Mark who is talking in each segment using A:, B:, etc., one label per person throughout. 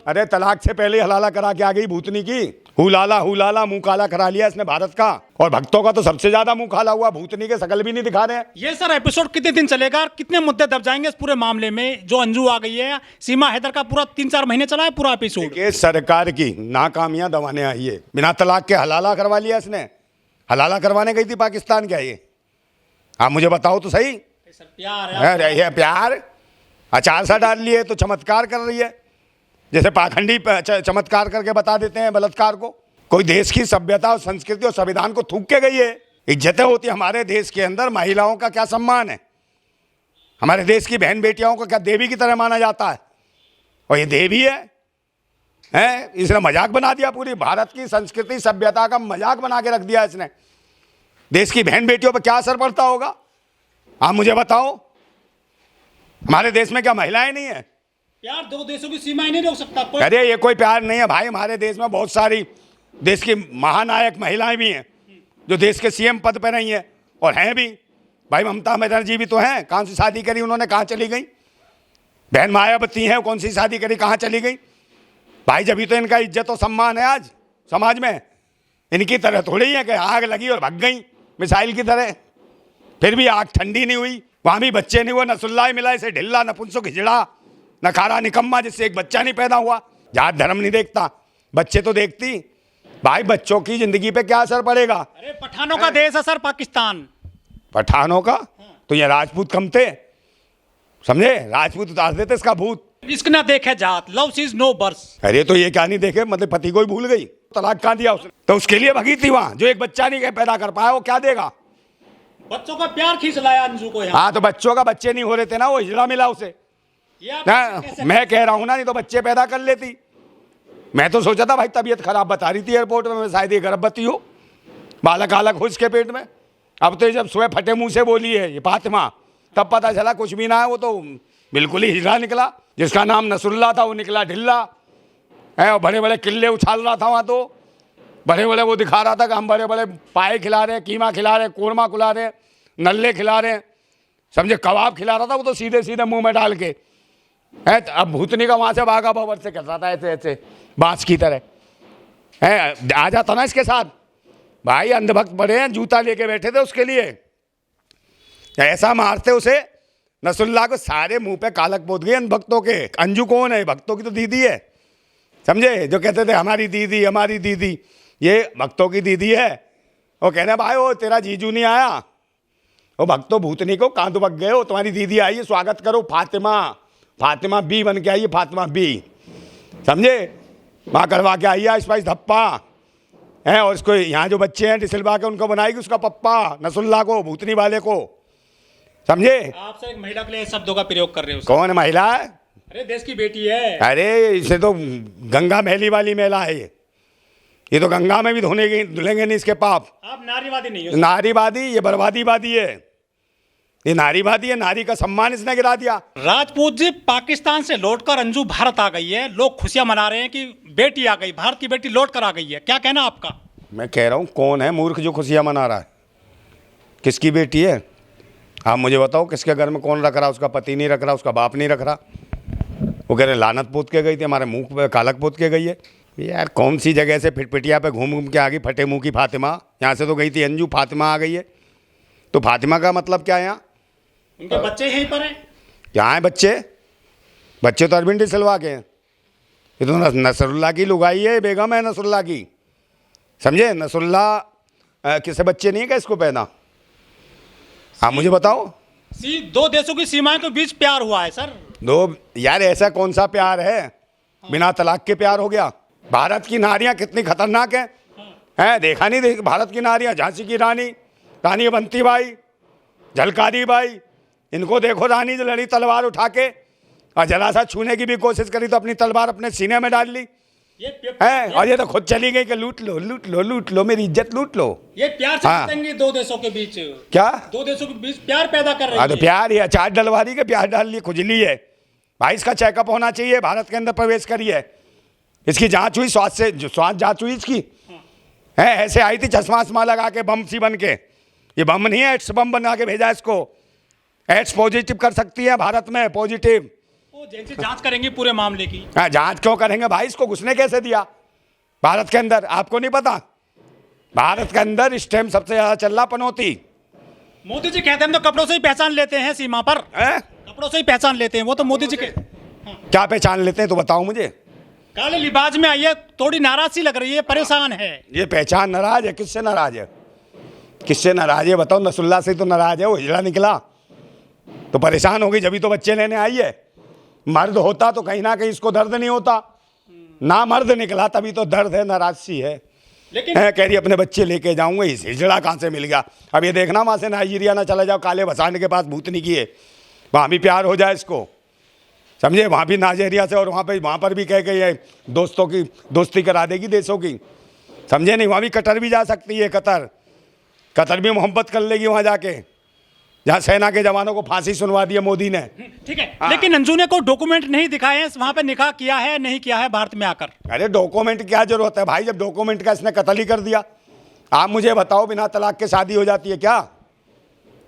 A: अरे तलाक से पहले हलाला करा के आ गई भूतनी की। हुलाला मुंह काला करा लिया इसने भारत का, और भक्तों का तो सबसे ज्यादा मुंह काला हुआ, भूतनी के शकल भी नहीं दिखा रहे हैं।
B: ये सर एपिसोड कितने दिन चलेगा और कितने मुद्दे दब जाएंगे इस पूरे मामले में? जो अंजू आ गई है, सीमा हैदर का पूरा 3-4 महीने चला है पूरा एपिसोड।
A: ये सरकार की नाकामियां दबाने आई है। बिना तलाक के हलाला करवा लिया इसने। हलाला करवाने गई थी पाकिस्तान क्या ये? आप मुझे बताओ तो सही।
B: सर प्यार है,
A: ये प्यार अचार सा डाल लिए तो चमत्कार कर रही है, जैसे पाखंडी चमत्कार करके बता देते हैं बलात्कार को। कोई देश की सभ्यता और संस्कृति और संविधान को थूक के गई है। इज्जतें होती हमारे देश के अंदर, महिलाओं का क्या सम्मान है, हमारे देश की बहन बेटियों को क्या देवी की तरह माना जाता है, और ये देवी है इसने मजाक बना दिया। पूरी भारत की संस्कृति सभ्यता का मजाक बना के रख दिया इसने। देश की बहन बेटियों पर क्या असर पड़ता होगा आप मुझे बताओ? हमारे देश में क्या महिलाएं नहीं है?
B: प्यार दो देशों की सीमाएं नहीं रोक सकता।
A: अरे ये कोई प्यार नहीं है भाई। हमारे देश में बहुत सारी देश की महानायक महिलाएं भी हैं जो देश के सीएम पद पर रही हैं, और हैं भी। भाई ममता बनर्जी भी तो हैं, कौन सी शादी करी उन्होंने, कहाँ चली गई? बहन मायावती हैं, कौन सी शादी करी, कहाँ चली गई? भाई जब तो इनका इज्जत और सम्मान है आज समाज में। इनकी तरह थोड़ी है कि आग लगी और भग गई मिसाइल की तरह, फिर भी आग ठंडी नहीं हुई। वहाँ भी बच्चे नहीं हुए, नसुल्ला मिला इसे ढिल्ला नपुंसक हिजड़ा नखारा निकम्मा, जिससे एक बच्चा नहीं पैदा हुआ। जात धर्म नहीं देखता, बच्चे तो देखती। भाई बच्चों की जिंदगी पे क्या असर पड़ेगा?
B: अरे पठानों का देश है सर पाकिस्तान।
A: पठानों का? तो ये राजपूत कम थे, समझे? राजपूत उतार देते इसका भूत।
B: इश्क ना देखे जात, लव सीज नो बर्थ।
A: अरे तो ये क्या नहीं देखे, मतलब पति को ही भूल गई, तलाक कहाँ दिया उसने? तो उसके लिए भगी थी वहां। जो एक बच्चा नहीं पैदा कर पाया वो क्या देगा?
B: बच्चों का प्यार खींच लाया अंजू को यहाँ।
A: हाँ तो बच्चों का बच्चे नहीं हो रहे थे ना, वो हिजड़ा मिला उसे ना। मैं कह रहा हूँ ना, नहीं तो बच्चे पैदा कर लेती। मैं तो सोचा था भाई तबीयत खराब बता रही थी एयरपोर्ट में, शायद ये गर्भवती हो, बालक आलक हो इसके पेट में। अब तो जब सुबह फटे मुंह से बोली है ये फातिमा, तब पता चला कुछ भी ना है, वो तो बिल्कुल ही हिजड़ा निकला। जिसका नाम नसरुल्ला था वो निकला ढिल्ला है, और बड़े बड़े किले उछाल रहा था वहाँ, तो बड़े बड़े वो दिखा रहा था कि हम बड़े बड़े पाए खिला रहे हैं, कीमा खिला रहे हैं, कोरमा खिला रहे हैं, नल्ले खिला रहे हैं, समझे, कबाब खिला रहा था वो तो सीधे सीधे मुंह में डाल के है। अब भूतनी का वहाँ से भागा भवर से कर रहा था ऐसे ऐसे बांस की तरह है। आ जाता ना इसके साथ। भाई अंधभक्त बड़े हैं, जूता लेके बैठे थे उसके लिए, ऐसा मारते उसे नसरुल्ला को, सारे मुंह पे कालक पोत गए अंधभक्तों के। अंजू कौन है? भक्तों की तो दीदी है, समझे, जो कहते थे हमारी दीदी हमारी दीदी, ये भक्तों की दीदी है। वो कह रहे भाई वो तेरा जीजू नहीं आया, वो भक्तों भूतनी को कहाँ दुबक गए हो, तुम्हारी दीदी आई है, स्वागत करो। फातिमा, फातिमा बी बन के आई है, फातिमा बी, समझे, माँ करवा के आई है स्पाइस धप्पा है। और इसको यहाँ जो बच्चे हैं डिसलवा के उनको बनाएगी उसका पप्पा, नसरुल्ला को, भूतनी वाले को, समझे।
B: आप सर एक महिला के लिए शब्दों का प्रयोग कर रहे हो।
A: कौन है महिला?
B: अरे देश की बेटी है।
A: अरे इसे तो गंगा मैली वाली महिला है ये तो गंगा में भी धुलेंगे नहीं इसके पाप।
B: आप नारीवादी नहीं हो।
A: नारीवादी, ये बर्बादीवादी है, ये नारीवादी है। नारी का सम्मान इसने गिरा दिया।
B: राजपूत जी, पाकिस्तान से लौटकर अंजू भारत आ गई है, लोग खुशियां मना रहे हैं कि बेटी आ गई, भारत की बेटी लौट कर आ गई है, क्या कहना आपका?
A: मैं कह रहा हूँ कौन है मूर्ख जो खुशियां मना रहा है? किसकी बेटी है आप मुझे बताओ? किसके घर में कौन रख रहा? उसका पति नहीं रख रहा, उसका बाप नहीं रख रहा। वो कह रहे लानत पोत के गई थी, हमारे मुंह पे कालक पोत के गई है। यार कौन सी जगह से फिटपिटिया पे घूम घूम के आ गई फटे मुंह की फातिमा? यहाँ से तो गई थी अंजू, फातिमा आ गई है। तो फातिमा का मतलब क्या है? यहाँ
B: उनके बच्चे यहीं पर हैं।
A: क्या है बच्चे? बच्चे तो अरविंद डिसलवा के हैं। ये तो नसरुल्ला की लुगाई है, बेगम है नसरुल्ला की, समझे। नसरुल्ला किसे बच्चे नहीं है क्या इसको पैदा? आप मुझे बताओ।
B: दो देशों की सीमाएं के बीच प्यार हुआ है सर।
A: दो यार, ऐसा कौन सा प्यार है? बिना तलाक के प्यार हो गया? भारत की नारियां कितनी खतरनाक हैं, देखा नहीं? देख भारत की नारियां, झांसी की रानी, रानी बंतीबाई, झलकारी बाई, इनको देखो, रानी जो लड़ी तलवार उठा के, और जरा सा छूने की भी कोशिश करी तो अपनी तलवार अपने सीने में डाल ली है। और ये तो खुद चली गई कि लूट लो लूट लो लूट लो, मेरी इज्जत लूट लो।
B: ये प्यार से जीतेंगे दो देशों के बीच।
A: क्या
B: दो देशों के बीच प्यार पैदा कर रही है?
A: तो प्यार ही अचार डलवारी के प्यार डाल ली, खुजली है भाई। इसका चेकअप होना चाहिए, भारत के अंदर प्रवेश करी है, इसकी जांच हुई, स्वास्थ्य जांच हुई इसकी है। ऐसे आई थी चश्मा वश्मा लगा के, बम सी बन के। ये बम नहीं है, एड्स बम बना के भेजा इसको। एड्स पॉजिटिव कर सकती है भारत में, पॉजिटिव
B: तो जैसे जांच करेंगे पूरे मामले की।
A: हाँ, जांच क्यों करेंगे भाई? इसको घुसने कैसे दिया भारत के अंदर? आपको नहीं पता? भारत के अंदर इस टाइम सबसे ज्यादा चल रहा पनौती।
B: मोदी जी कहते हैं हम तो कपड़ों से ही पहचान लेते हैं सीमा पर,
A: हैं?
B: कपड़ों से ही पहचान लेते हैं, वो तो मोदी जी के।
A: क्या पहचान लेते हैं तो बताओ मुझे।
B: काले लिबाज में आई है, थोड़ी नाराज सी लग रही है, परेशान है।
A: ये पहचान नाराज है? किससे नाराज है? किससे नाराज है बताओ? नसरुल्ला से तो नाराज है, वो हिजड़ा निकला तो परेशान हो गई, जब तो बच्चे लेने आई है। मर्द होता तो कहीं ना कहीं इसको दर्द नहीं होता, ना मर्द निकला तभी तो दर्द है, नाराज सी है।
B: लेकिन
A: कह रही अपने बच्चे लेके जाऊंगा, इस हिजड़ा कहाँ से मिल गया? अब ये देखना वहाँ से नाइजीरिया ना चला जाओ, काले भसाने के पास भूतनी की है, वहाँ भी प्यार हो जाए इसको, समझे? वहाँ भी नाइजीरिया से, और वहाँ पर भी कह के ये दोस्तों की दोस्ती करा देगी देशों की, समझे नहीं? वहाँ भी कतर भी जा सकती है, कतर भी मोहब्बत कर लेगी वहाँ जाके, जहाँ सेना के जवानों को फांसी सुनवा दी है मोदी ने।
B: ठीक है, लेकिन अंजू ने कोई डॉक्यूमेंट नहीं दिखाए हैं वहाँ पे निकाह किया है नहीं किया है भारत में आकर।
A: अरे डॉक्यूमेंट की क्या जरूरत है भाई, जब डॉक्यूमेंट का इसने कत्ल ही कर दिया। आप मुझे बताओ, बिना तलाक के शादी हो जाती है क्या?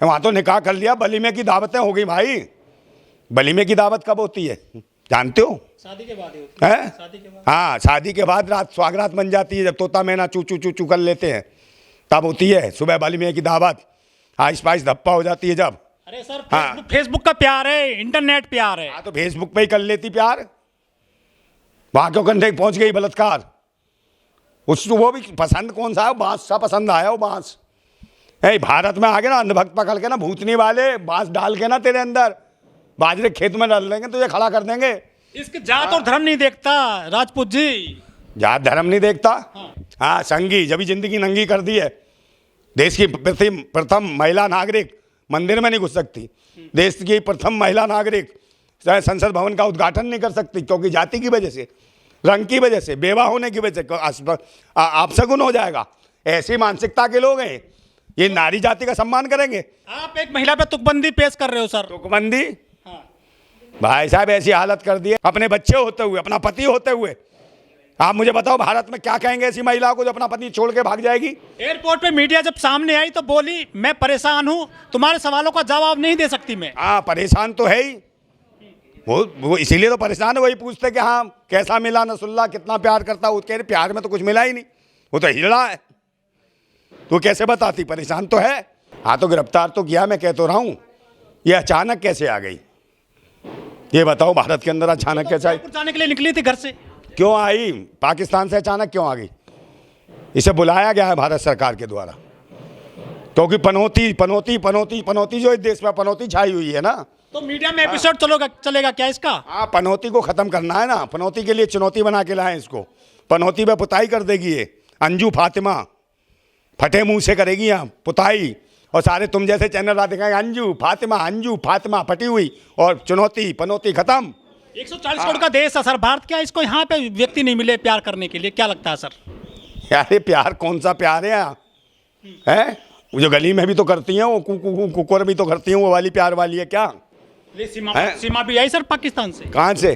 A: वहाँ तो निकाह कर लिया, वलीमे की दावतें हो गई भाई। वलीमे की दावत कब होती है जानते हो?
B: शादी के बाद ही होती
A: है?
B: शादी के बाद।
A: हाँ, शादी के बाद रात सुहागरात बन जाती है, जब तोता मैना चू चू चू चू कर लेते हैं तब होती है। सुबह वलीमे की दावत, आइस पाइस धप्पा हो जाती है जब।
B: अरे सर,
A: हाँ।
B: फेसबुक का प्यार है, इंटरनेट प्यार है।
A: हाँ, तो फेसबुक पे ही कर लेती प्यार, वहां क्यों करने पहुंच गई बलात्कार? उसको वो भी पसंद कौन सा है? बांस सा पसंद आया वो बांस। भारत में आ गए ना अंधभक्त पकड़ के ना, भूतनी वाले बांस डाल के ना तेरे अंदर बाजरे खेत में डाल देंगे, तुझे खड़ा कर देंगे।
B: इसके जात और धर्म नहीं देखता राजपूत जी,
A: जात धर्म नहीं देखता।
B: हाँ।
A: हाँ, संगी जब जिंदगी नंगी कर दी है। देश की प्रथम महिला नागरिक मंदिर में नहीं घुस सकती, देश की प्रथम महिला नागरिक संसद भवन का उद्घाटन नहीं कर सकती, क्योंकि जाति की वजह से, रंग की वजह से, बेवा होने की वजह से आपशगुन हो जाएगा। ऐसी मानसिकता के लोग हैं, ये नारी जाति का सम्मान करेंगे।
B: आप एक महिला पे तुकबंदी पेश कर रहे हो सर।
A: तुकबंदी?
B: हाँ।
A: भाई साहब ऐसी हालत कर दी है, अपने बच्चे होते हुए, अपना पति होते हुए। आप मुझे बताओ भारत में क्या कहेंगे ऐसी महिला को जो अपना पति छोड़ के भाग जाएगी?
B: एयरपोर्ट पे मीडिया जब सामने आई तो बोली मैं परेशान हूं, तुम्हारे सवालों का जवाब नहीं दे सकती मैं।
A: हाँ, परेशान तो है ही वो इसीलिए तो परेशान है। वही पूछते कि हाँ कैसा मिला नसरुल्ला, कितना प्यार करता? वो कह रहे प्यार में तो कुछ मिला ही नहीं, वो तो हिजड़ा है। तो कैसे बताती? परेशान तो है। हाँ, तो गिरफ्तार तो किया, मैं कह तो रहा हूँ। ये अचानक कैसे आ गई ये बताओ? भारत के अंदर अचानक कैसे आई?
B: जाने के लिए निकली थी घर से,
A: क्यों आई? पाकिस्तान से अचानक क्यों आ गई? इसे बुलाया गया है भारत सरकार के द्वारा, क्योंकि पनौती पनौती पनौती पनौती जो इस देश में पनौती छाई हुई है ना।
B: तो मीडिया में एपिसोड चलेगा क्या इसका?
A: हाँ, पनौती को खत्म करना है ना, पनौती के लिए चुनौती बना के लाए इसको। पनौती पे पुताई कर देगी ये अंजू फातिमा, फटे मुंह से करेगी यहाँ पुताई, और सारे तुम जैसे चैनल आ दिखाएंगे अंजू फातिमा फटी हुई, और चुनौती पनौती खत्म।
B: 140 करोड़ का देश है सर भारत, क्या इसको यहाँ पे व्यक्ति नहीं मिले प्यार करने के लिए? क्या लगता है सर?
A: यार प्यार कौन सा प्यार है यहाँ? है वो जो गली में भी तो करती हैं, वो कुकुर भी तो करती हैं, वो वाली प्यार वाली है क्या?
B: सीमा भी आई सर पाकिस्तान से।
A: कहाँ से?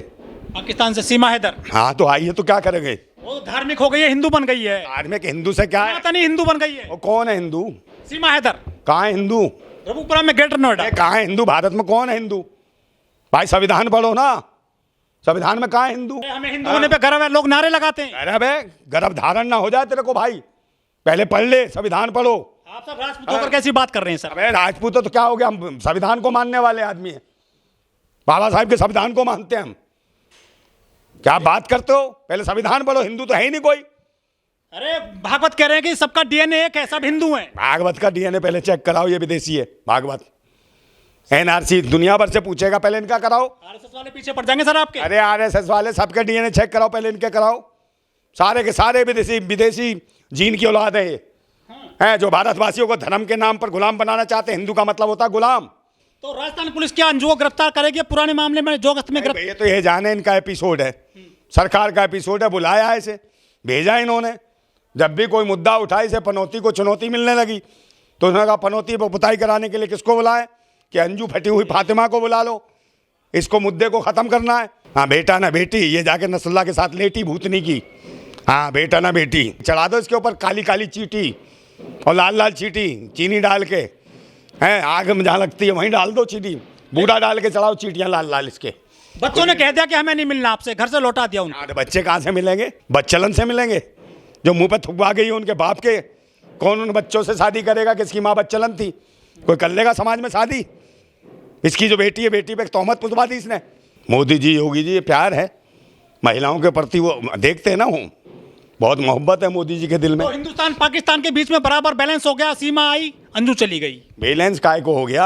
B: पाकिस्तान से सीमा हैदर।
A: हाँ, तो आई है तो क्या करेंगे?
B: वो धार्मिक हो गई है, हिंदू बन गई है।
A: धार्मिक हिंदू से क्या है?
B: पता नहीं, हिंदू बन गई है।
A: वो कौन है हिंदू?
B: सीमा हैदर।
A: कहाँ है हिंदू?
B: रघुपुरा में, ग्रेटर नोएडा।
A: कहाँ है हिंदू? भारत में कौन है हिंदू? भाई संविधान पढ़ो ना, संविधान में कहाँ है हिंदू?
B: हमें हिंदू होने पे गर्व है, लोग नारे लगाते हैं।
A: गर्व है? गर्भ धारण ना हो जाए तेरे को भाई, पहले पढ़ ले, संविधान पढ़ो।
B: आप सब राजपूत होकर कैसी बात कर रहे हैं सर?
A: अबे राजपूत तो क्या हो गया, हम संविधान को मानने वाले आदमी हैं, बाबा साहब के संविधान को मानते हैं हम। क्या बात करते हो? पहले संविधान पढ़ो, हिंदू तो है ही नहीं कोई।
B: अरे भागवत कह रहे हैं कि सबका डीएनए एक है, सब हिंदू हैं।
A: भागवत का डीएनए पहले चेक कराओ, ये विदेशी है भागवत। एनआरसी दुनिया भर से पूछेगा, पहले इनका कराओ।
B: आरएसएस वाले पीछे पड़ जाएंगे सर आपके।
A: अरे आरएसएस वाले सबके डीएनए चेक कराओ, पहले इनके कराओ। सारे के सारे विदेशी जीन की औलाद है ये। हैं जो भारतवासियों को धर्म के नाम पर गुलाम बनाना चाहते हैं। हिंदू का मतलब होता है गुलाम।
B: तो राजस्थान पुलिस क्या अंजू को गिरफ्तार करेगी पुराने मामले में जो अगस्त में
A: ये तो ये जाने इनका एपिसोड है, सरकार का एपिसोड है, बुलाया है इसे, भेजा इन्होंने। जब भी कोई मुद्दा उठा, इसे पनौती को चुनौती मिलने लगी, तो उन्होंने कहा पनौती पर पुताई कराने के लिए किसको बुलाएं? कि अंजू फटी हुई फातिमा को बुला लो, इसको मुद्दे को ख़त्म करना है। हाँ, बेटा ना बेटी, ये जाके नसरुल्ला के साथ लेटी भूतनी की। हाँ, बेटा ना बेटी, चढ़ा दो इसके ऊपर काली काली चीटी और लाल लाल चीटी, चीनी डाल के, हैं आग में जहाँ लगती है वहीं डाल दो चीटी, बूढ़ा डाल के चढ़ाओ चीटियाँ लाल लाल इसके।
B: बच्चों ने कह दिया कि हमें नहीं मिलना आपसे, घर से लौटा दिया उनको।
A: अरे बच्चे कहाँ से मिलेंगे? बच्चलन से मिलेंगे जो मुंह पे थुकवा गई है उनके बाप के। कौन उन बच्चों से शादी करेगा? किसकी माँ बच्चलन थी? कोई कर लेगा समाज में शादी? इसकी जो बेटी है, बेटी पे तोहमत पुतवा दी इसने। मोदी जी, योगी जी, ये प्यार है महिलाओं के प्रति, वो देखते हैं ना, वो बहुत मोहब्बत है मोदी जी के दिल में।
B: तो हिंदुस्तान पाकिस्तान के बीच में बराबर बैलेंस हो गया, सीमा आई, अंजू चली गई,
A: बैलेंस काय को हो गया?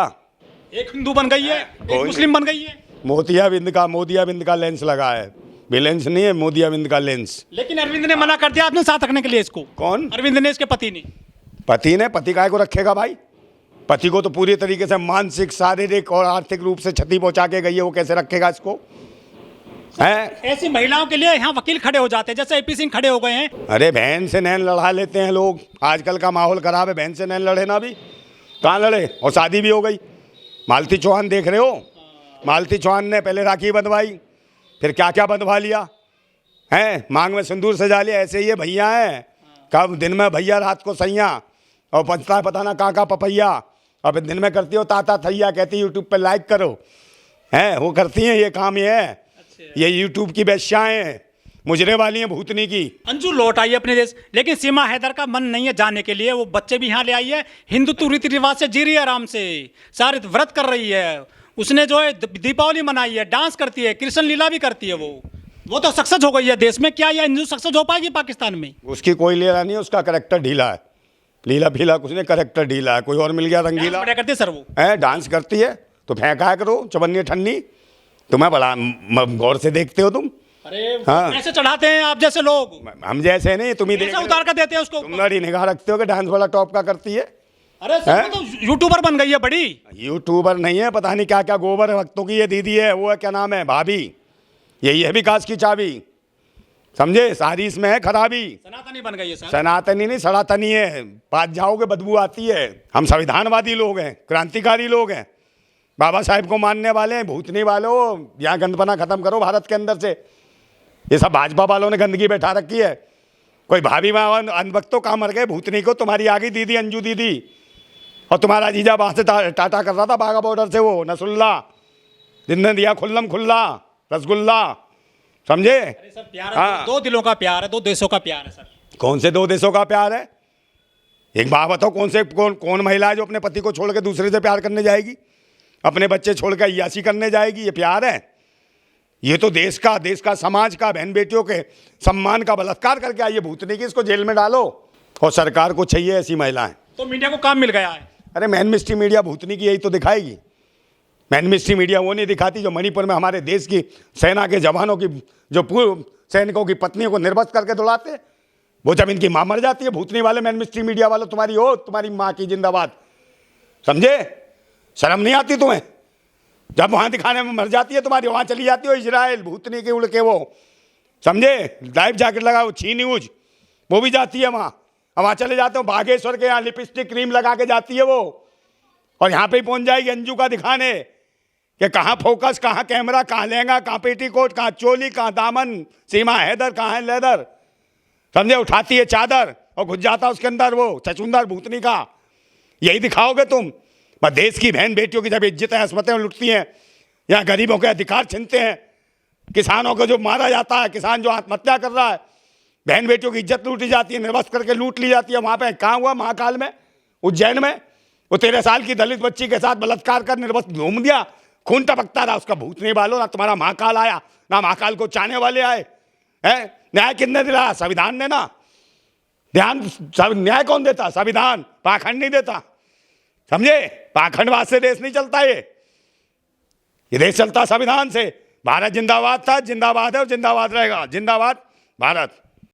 B: एक हिंदू बन गई है, एक मुस्लिम बन गई है।
A: मोदियाबिंद का लेंस लगा है, बैलेंस नहीं है, मोदियाबिंद का लेंस।
B: लेकिन अरविंद ने मना कर दिया आपने साथ रखने के लिए इसको।
A: कौन?
B: अरविंद ने, इसके पति ने।
A: पति काय को रखेगा भाई? पति को तो पूरी तरीके से मानसिक, शारीरिक और आर्थिक रूप से क्षति पहुंचा के गई है, वो कैसे रखेगा इसको? हैं?
B: ऐसी महिलाओं के लिए यहाँ वकील खड़े हो जाते हैं, जैसे एपी सिंह खड़े हो गए हैं।
A: अरे बहन से नैन लड़ा लेते हैं लोग, आजकल का माहौल खराब है, बहन से नैन लड़े ना, भी कहाँ लड़े? और शादी भी हो गई। मालती चौहान देख रहे हो, मालती चौहान ने पहले राखी बंधवाई, फिर क्या क्या बंधवा लिया हैं, मांग में सिंदूर सजा लिया। ऐसे ही ये भैया हैं, कब दिन में भैया रात को सैया, और पंचता पता ना का पपैया, और फिर दिन में करती हो ताता थैया, कहती यूट्यूब पे लाइक करो, हैं वो करती हैं ये काम। ये है, ये यूट्यूब की बेश्याएं हैं, मुजरे वाली हैं भूतनी की।
B: अंजू लौट आई अपने देश, लेकिन सीमा हैदर का मन नहीं है जाने के लिए। वो बच्चे भी यहाँ ले आई है, हिंदुत्व रीति रिवाज से जी रही है, आराम से सारे व्रत कर रही है। उसने जो है दीपावली मनाई है, डांस करती है, कृष्ण लीला भी करती है। वो तो सक्सेस हो गई है देश में। क्या ये अंजू सक्सेस हो पाएगी पाकिस्तान में?
A: उसकी कोई लीला नहीं है, उसका करेक्टर ढीला है। लीला फीला कुछ नहीं, करेक्टर ढीला है। कोई और मिल गया रंगीला,
B: करती है सर, वो
A: है डांस करती है तो फेंका करो चवन्नी ठन्नी। तुम्हें बड़ा गौर से देखते हो तुम।
B: अरे
A: हाँ।
B: कैसे चढ़ाते हैं आप जैसे लोग?
A: हम जैसे नहीं, तुम ही देख
B: उतार कर देते हैं उसको।
A: तुम बड़ी निगाह रखते हो कि डांस वाला टॉप का करती है।
B: अरे सर, वो तो यूट्यूबर बन गई है बड़ी।
A: यूट्यूबर नहीं है, पता नहीं क्या क्या गोबर भक्तों की ये दीदी है, वो है क्या नाम है, भाभी। यही है विकास की चाबी, समझे? सारी इसमें है खराबी।
B: सनातनी बन गई है सर।
A: सनातनी नहीं, सनातनी है। पास जाओगे बदबू आती है। हम संविधानवादी लोग हैं, क्रांतिकारी लोग हैं, बाबा साहेब को मानने वाले हैं। भूतनी वालों, यहाँ गंदपना खत्म करो भारत के अंदर से। ये सब भाजपा वालों ने गंदगी बैठा रखी है। कोई भाभी माँ अनभक्तों कहाँ मर गए? भूतनी को तुम्हारी आ गई दीदी अंजू दीदी, और तुम्हारा जीजा वहाँ से टाटा कर रहा था बाघा बॉर्डर से, वो नसुल्ला जिनने दिया खुल्लम खुल्ला रसगुल्ला, समझे?
B: सर प्यार है, हाँ। दो दिलों का प्यार है, दो देशों का प्यार है सर।
A: कौन से दो देशों का प्यार है? एक बात बताओ, कौन महिला है जो अपने पति को छोड़ के दूसरे से प्यार करने जाएगी? अपने बच्चे छोड़ के अय्याशी करने जाएगी? ये प्यार है? ये तो देश का समाज का, बहन बेटियों के सम्मान का बलात्कार करके आई है भूतनी की। इसको जेल में डालो। और सरकार को चाहिए ऐसी महिलाएं।
B: तो मीडिया को काम मिल गया है।
A: अरे मैन मिस्ट्री मीडिया भूतनी की यही तो दिखाएगी। मैन मिस्ट्री मीडिया वो नहीं दिखाती जो मणिपुर में हमारे देश की सेना के जवानों की, जो पूर्व सैनिकों की पत्नियों को निर्वस्त्र करके दुलाते। वो जब इनकी माँ मर जाती है, भूतनी वाले मैन मिस्ट्री मीडिया वालों, तुम्हारी माँ की जिंदाबाद, समझे? शर्म नहीं आती तुम्हें? जब वहाँ दिखाने में मर जाती है तुम्हारी, वहाँ चली जाती हो इजराइल, भूतनी के उड़ के, वो समझे? लाइफ जैकेट लगाओ, छी न्यूज, वो भी जाती है वहाँ। वहाँ चले जाते हो बागेश्वर के यहाँ, लिपस्टिक क्रीम लगा के जाती है वो, और यहाँ पे ही पहुँच जाएगी अंजू का दिखाने कि कहाँ फोकस, कहाँ कैमरा, कहाँ लहंगा, कहाँ पेटीकोट, कहाँ चोली, कहाँ दामन। सीमा हैदर कहाँ है लेदर, समझे? उठाती है चादर और घुस जाता उसके अंदर वो चचुंदर भूतनी का। यही दिखाओगे तुम? बस देश की बहन बेटियों की जब इज्जतें असमतें लुटती हैं, यहाँ गरीबों के अधिकार छीनते हैं, किसानों को जो मारा जाता है, किसान जो आत्महत्या कर रहा है, बहन बेटियों की इज्जत लूटी जाती है, निर्वस्त्र करके लूट ली जाती है। वहाँ पे कहाँ हुआ? महाकाल में, उज्जैन में, वो 13 साल की दलित बच्ची के साथ बलात्कार कर निर्वस्त्र घूम दिया, खून टपकता रहा उसका। भूतनी वालों, ना तुम्हारा महाकाल आया, ना महाकाल को चाहने वाले आए हैं। न्याय किसने दिलाया? संविधान ने ना। न्याय कौन देता? संविधान। पाखंड नहीं देता, समझे? पाखंडवाद से देश नहीं चलता। ये देश चलता संविधान से। भारत जिंदाबाद था, जिंदाबाद है और जिंदाबाद रहेगा। जिंदाबाद भारत।